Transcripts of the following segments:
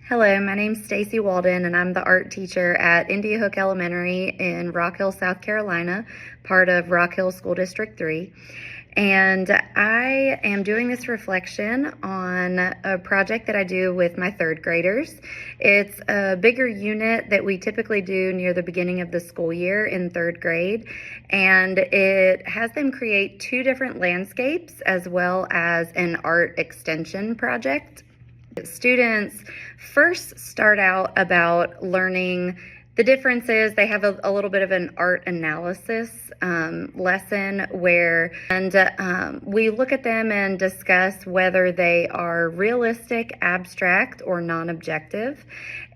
Hello, my name's Stacey Walden, and I'm the art teacher at India Hook Elementary in Rock Hill, South Carolina, part of Rock Hill School District 3. And I am doing this reflection on a project that I do with my third graders. It's a bigger unit that we typically do near the beginning of the school year in third grade, and it has them create 2 different landscapes as well as an art extension project. Students first start out about learning the differences. They have a little bit of an art analysis lesson where we look at them and discuss whether they are realistic, abstract, or non-objective.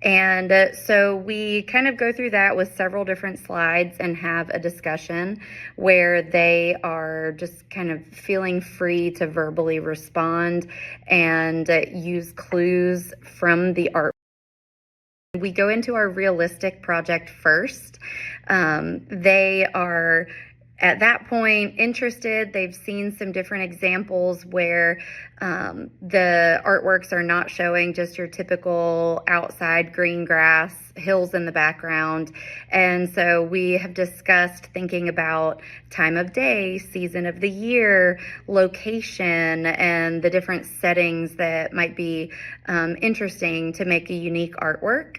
And so we kind of go through that with several different slides and have a discussion where they are just kind of feeling free to verbally respond and use clues from the art. We go into our realistic project first. They are at that point interested. They've seen some different examples where the artworks are not showing just your typical outside green grass, hills in the background. And so we have discussed thinking about time of day, season of the year, location, and the different settings that might be interesting to make a unique artwork.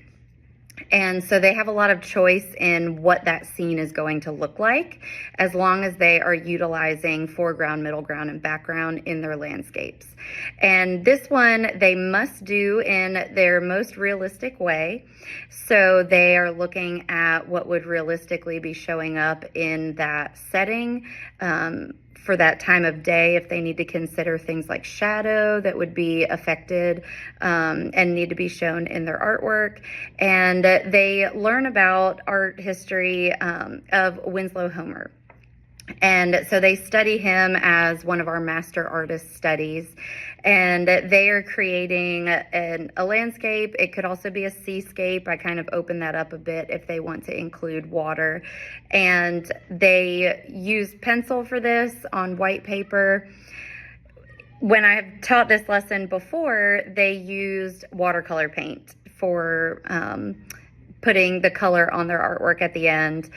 And so they have a lot of choice in what that scene is going to look like, as long as they are utilizing foreground, middle ground, and background in their landscapes. And this one they must do in their most realistic way. So they are looking at what would realistically be showing up in that setting, for that time of day, if they need to consider things like shadow that would be affected and need to be shown in their artwork. And they learn about art history of Winslow Homer. And so they study him as one of our master artist studies. And they are creating a landscape. It could also be a seascape. I kind of open that up a bit if they want to include water. And they use pencil for this on white paper. When I've taught this lesson before, they used watercolor paint for putting the color on their artwork at the end.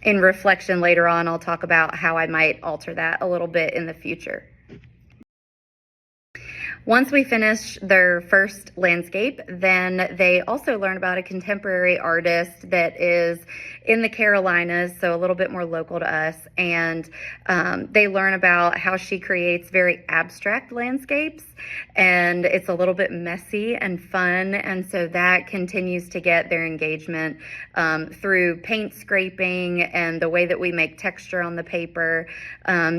In reflection later on, I'll talk about how I might alter that a little bit in the future. Once we finish their first landscape, then they also learn about a contemporary artist that is in the Carolinas, so a little bit more local to us. And they learn about how she creates very abstract landscapes, and it's a little bit messy and fun. And so that continues to get their engagement through paint scraping and the way that we make texture on the paper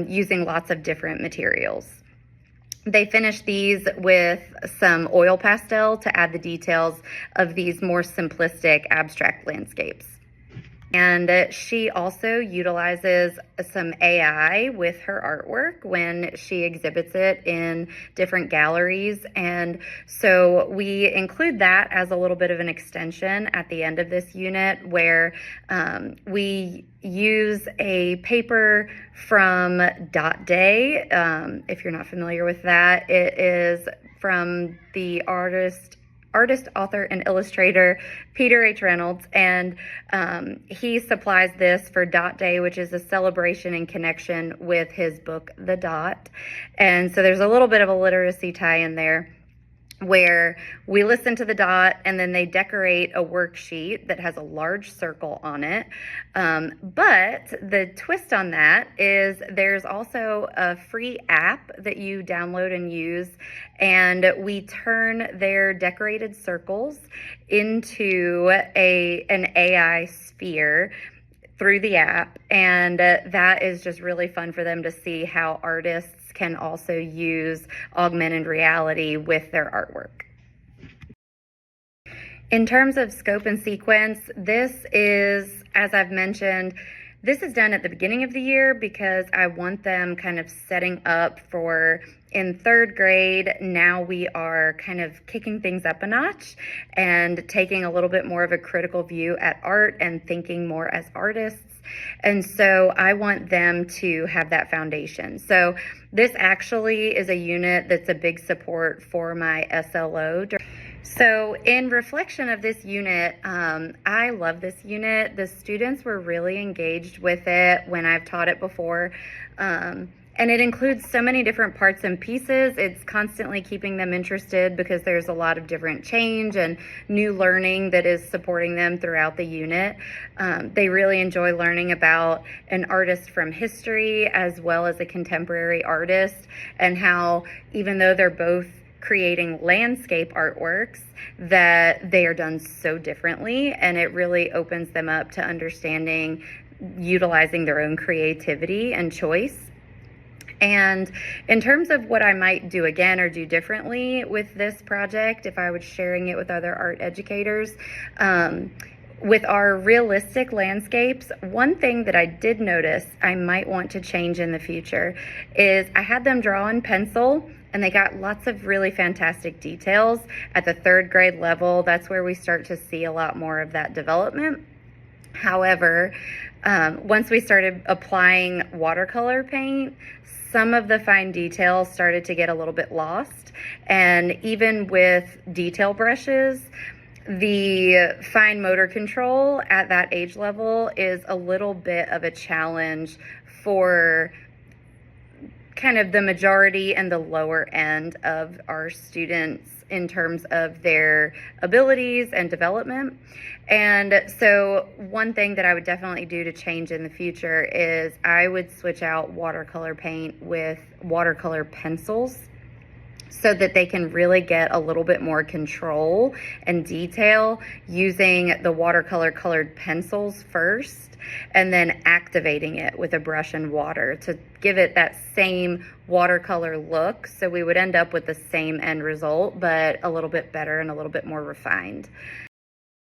using lots of different materials. They finish these with some oil pastel to add the details of these more simplistic abstract landscapes. And she also utilizes some AI with her artwork when she exhibits it in different galleries. And so we include that as a little bit of an extension at the end of this unit, where we use a paper from Dot Day. If you're not familiar with that, it is from the artist, author, and illustrator Peter H. Reynolds, and he supplies this for Dot Day, which is a celebration in connection with his book, The Dot. And so there's a little bit of a literacy tie in there, where we listen to the dot and then they decorate a worksheet that has a large circle on it. But the twist on that is there's also a free app that you download and use, and we turn their decorated circles into an AI sphere through the app. And that is just really fun for them to see how artists can also use augmented reality with their artwork. In terms of scope and sequence, this is, as I've mentioned, this is done at the beginning of the year because I want them kind of setting up for, in third grade, now we are kind of kicking things up a notch and taking a little bit more of a critical view at art and thinking more as artists. And so I want them to have that foundation. So this actually is a unit that's a big support for my SLO. So in reflection of this unit, I love this unit. The students were really engaged with it when I've taught it before. And it includes so many different parts and pieces. It's constantly keeping them interested because there's a lot of different change and new learning that is supporting them throughout the unit. They really enjoy learning about an artist from history as well as a contemporary artist, and how even though they're both creating landscape artworks, that they are done so differently, and it really opens them up to understanding utilizing their own creativity and choice. And in terms of what I might do again or do differently with this project, if I was sharing it with other art educators, with our realistic landscapes, one thing that I did notice I might want to change in the future is I had them draw in pencil, and they got lots of really fantastic details at the 3rd grade level. That's where we start to see a lot more of that development. However, once we started applying watercolor paint, some of the fine details started to get a little bit lost. And even with detail brushes, the fine motor control at that age level is a little bit of a challenge for kind of the majority and the lower end of our students in terms of their abilities and development. And so one thing that I would definitely do to change in the future is I would switch out watercolor paint with watercolor pencils, so that they can really get a little bit more control and detail using the watercolor colored pencils first, and then activating it with a brush and water to give it that same watercolor look. So we would end up with the same end result, but a little bit better and a little bit more refined.